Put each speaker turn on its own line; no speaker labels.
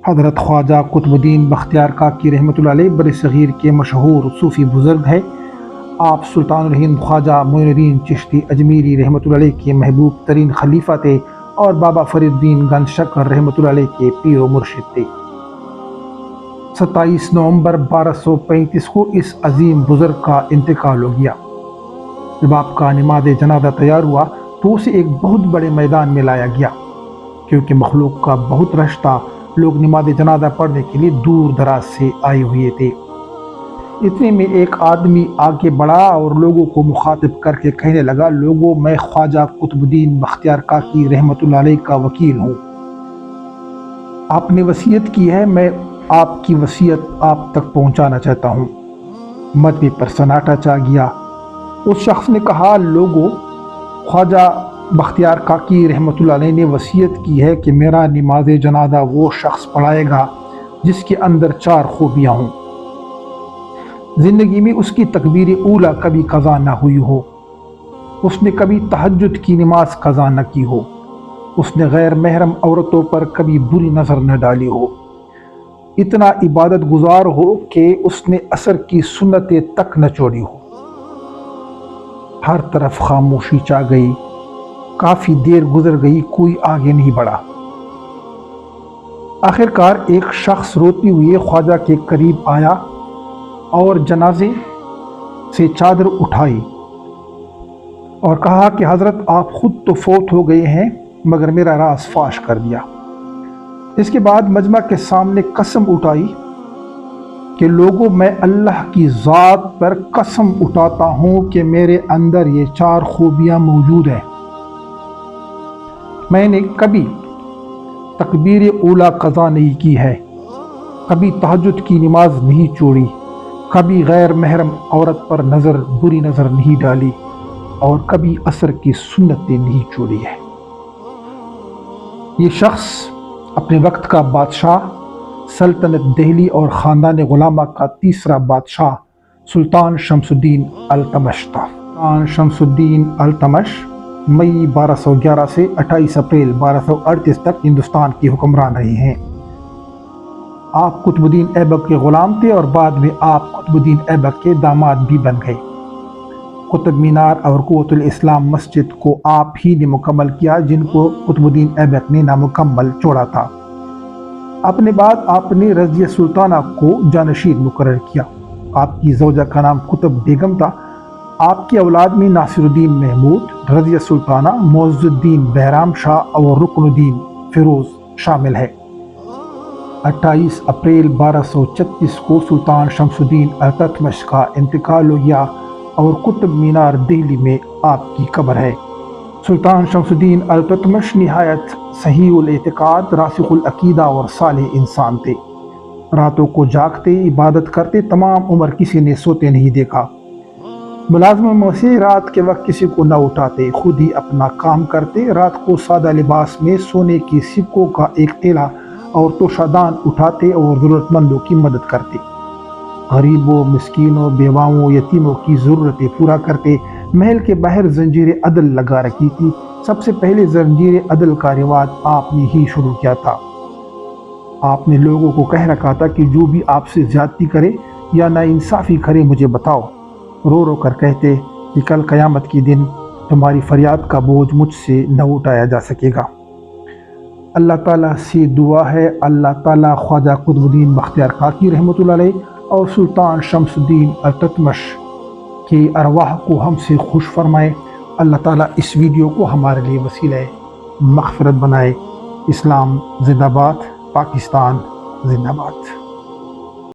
حضرت خواجہ قطب الدین بختیار کاکی رحمۃ اللہ علیہ بر صغیر کے مشہور صوفی بزرگ ہیں۔ آپ سلطان الہند خواجہ معین الدین چشتی اجمیری رحمۃ اللہ علیہ کے محبوب ترین خلیفہ تھے اور بابا فرید الدین گنج شکر رحمۃ اللہ علیہ کے پیر و مرشد تھے۔ 27 نومبر 1235 کو اس عظیم بزرگ کا انتقال ہو گیا۔ جب آپ کا نماز جنازہ تیار ہوا تو اسے ایک بہت بڑے میدان میں لایا گیا، کیونکہ مخلوق کا بہت رش تھا۔ لوگ نماز جنازہ پڑھنے کے لیے دور دراز سے آئے ہوئے تھے۔ اتنے میں ایک آدمی آگے بڑھا اور لوگوں کو مخاطب کر کے کہنے لگا، لوگوں، میں خواجہ قطب الدین بختیار کاکی رحمۃ اللہ علیہ کا وکیل ہوں۔ آپ نے وصیت کی ہے، میں آپ کی وصیت آپ تک پہنچانا چاہتا ہوں۔ مجمع پر سناٹا چھا گیا۔ اس شخص نے کہا، لوگوں، خواجہ بختیار کاکی رحمۃ اللہ علیہ نے وصیت کی ہے کہ میرا نماز جنازہ وہ شخص پڑھائے گا جس کے اندر 4 خوبیاں ہوں۔ زندگی میں اس کی تکبیر اولیٰ کبھی قضا نہ ہوئی ہو، اس نے کبھی تہجد کی نماز قضا نہ کی ہو، اس نے غیر محرم عورتوں پر کبھی بری نظر نہ ڈالی ہو، اتنا عبادت گزار ہو کہ اس نے عصر کی سنتیں تک نہ چھوڑی ہو۔ ہر طرف خاموشی چھا گئی۔ کافی دیر گزر گئی، کوئی آگے نہیں بڑھا۔ آخرکار ایک شخص روتے ہوئے خواجہ کے قریب آیا اور جنازے سے چادر اٹھائی اور کہا کہ حضرت، آپ خود تو فوت ہو گئے ہیں مگر میرا راز فاش کر دیا۔ اس کے بعد مجمع کے سامنے قسم اٹھائی کہ لوگوں، میں اللہ کی ذات پر قسم اٹھاتا ہوں کہ میرے اندر یہ 4 خوبیاں موجود ہیں۔ میں نے کبھی تکبیر اولیٰ قضا نہیں کی ہے، کبھی تہجد کی نماز نہیں چھوڑی، کبھی غیر محرم عورت پر بری نظر نہیں ڈالی اور کبھی عصر کی سنتیں نہیں چھوڑی ہے۔ یہ شخص اپنے وقت کا بادشاہ، سلطنت دہلی اور خاندان غلامہ کا تیسرا بادشاہ سلطان شمس الدین التمش تھا۔ سلطان شمس الدین التمش مئی 1211 سے 28 اپریل 1238 تک ہندوستان کے حکمران رہے ہیں۔ آپ قطب الدین ایبک کے غلام تھے اور بعد میں آپ قطب الدین ایبک کے داماد بھی بن گئے۔ قطب مینار اور قوت الاسلام مسجد کو آپ ہی نے مکمل کیا، جن کو قطب الدین ایبک نے نامکمل چھوڑا تھا۔ اپنے بعد آپ نے رضیہ سلطانہ کو جانشین مقرر کیا۔ آپ کی زوجہ کا نام قطب بیگم تھا۔ آپ کی اولاد میں ناصر الدین محمود، رضیہ سلطانہ، معز الدین بہرام شاہ اور رکن الدین فیروز شامل ہے۔ 28 اپریل 1236 کو سلطان شمس الدین التتمش کا انتقال ہو گیا اور قطب مینار دہلی میں آپ کی قبر ہے۔ سلطان شمس الدین التتمش نہایت صحیح الاعتقاد، راسخ العقیدہ اور صالح انسان تھے۔ راتوں کو جاگتے، عبادت کرتے، تمام عمر کسی نے سوتے نہیں دیکھا۔ ملازموں میں سے رات کے وقت کسی کو نہ اٹھاتے، خود ہی اپنا کام کرتے۔ رات کو سادہ لباس میں سونے کے سکوں کا ایک تھیلا اور توشادان اٹھاتے اور ضرورت مندوں کی مدد کرتے۔ غریبوں، مسکینوں، بیواؤں، یتیموں کی ضرورتیں پورا کرتے۔ محل کے باہر زنجیر عدل لگا رکھی تھی۔ سب سے پہلے زنجیر عدل کا رواج آپ نے ہی شروع کیا تھا۔ آپ نے لوگوں کو کہہ رکھا تھا کہ جو بھی آپ سے زیادتی کرے یا ناانصافی کرے مجھے بتاؤ۔ رو رو کر کہتے کہ کل قیامت کے دن تمہاری فریاد کا بوجھ مجھ سے نہ اٹھایا جا سکے گا۔ اللہ تعالیٰ سے دعا ہے، اللہ تعالیٰ خواجہ قطب الدین بختیار کاکی رحمۃ اللہ علیہ اور سلطان شمس الدین التتمش کے ارواح کو ہم سے خوش فرمائے۔ اللہ تعالیٰ اس ویڈیو کو ہمارے لیے وسیلہ مغفرت بنائے۔ اسلام زندہ باد، پاکستان زندہ باد۔